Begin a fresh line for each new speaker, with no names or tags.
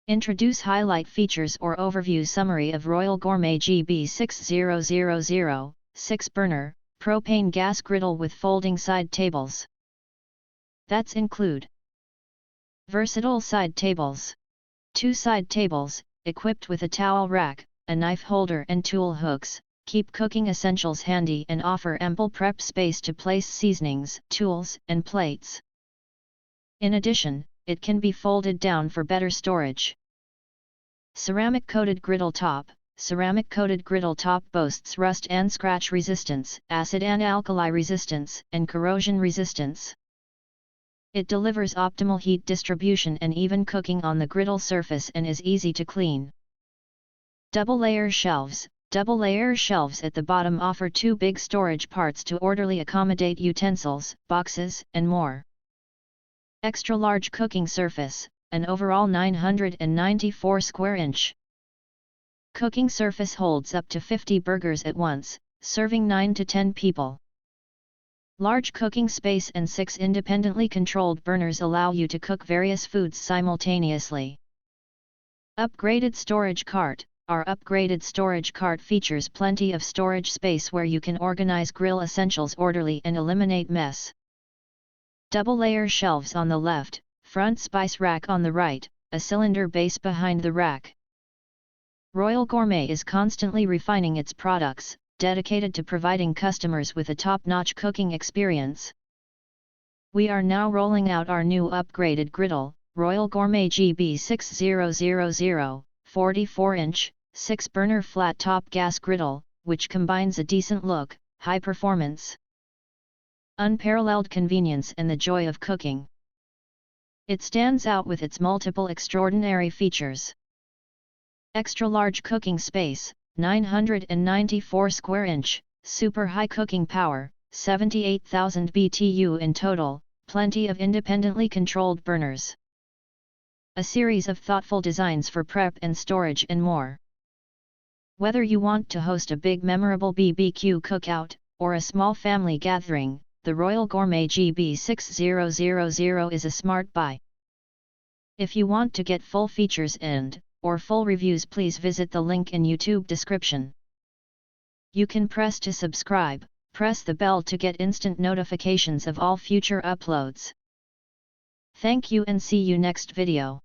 Introduce highlight features or overview summary of Royal Gourmet GB6000, 6-burner, propane gas griddle with folding side tables. That's include versatile side tables. 2 side tables, equipped with a towel rack, a knife holder and tool hooks, keep cooking essentials handy and offer ample prep space to place seasonings, tools, and plates. In addition, it can be folded down for better storage. Ceramic-coated griddle top. Ceramic-coated griddle top boasts rust and scratch resistance, acid and alkali resistance, and corrosion resistance. It delivers optimal heat distribution and even cooking on the griddle surface and is easy to clean. Double-layer shelves. Double-layer shelves at the bottom offer 2 big storage parts to orderly accommodate utensils, boxes, and more. Extra-large cooking surface, an overall 994 square inch. Cooking surface holds up to 50 burgers at once, serving 9 to 10 people. Large cooking space and 6 independently controlled burners allow you to cook various foods simultaneously. Upgraded storage cart. Our upgraded storage cart features plenty of storage space where you can organize grill essentials orderly and eliminate mess. Double-layer shelves on the left, front spice rack on the right, a cylinder base behind the rack. Royal Gourmet is constantly refining its products, dedicated to providing customers with a top-notch cooking experience. We are now rolling out our new upgraded griddle, Royal Gourmet GB6000, 44-inch, 6-burner flat-top gas griddle, which combines a decent look, high performance, unparalleled convenience and the joy of cooking. It stands out with its multiple extraordinary features. Extra-large cooking space, 994 square inch, super high cooking power, 78,000 BTU in total, plenty of independently controlled burners. A series of thoughtful designs for prep and storage and more. Whether you want to host a big memorable BBQ cookout, or a small family gathering, the Royal Gourmet GB6000 is a smart buy. If you want to get full features or full reviews, please visit the link in YouTube description. You can press to subscribe, press the bell to get instant notifications of all future uploads. Thank you and see you next video.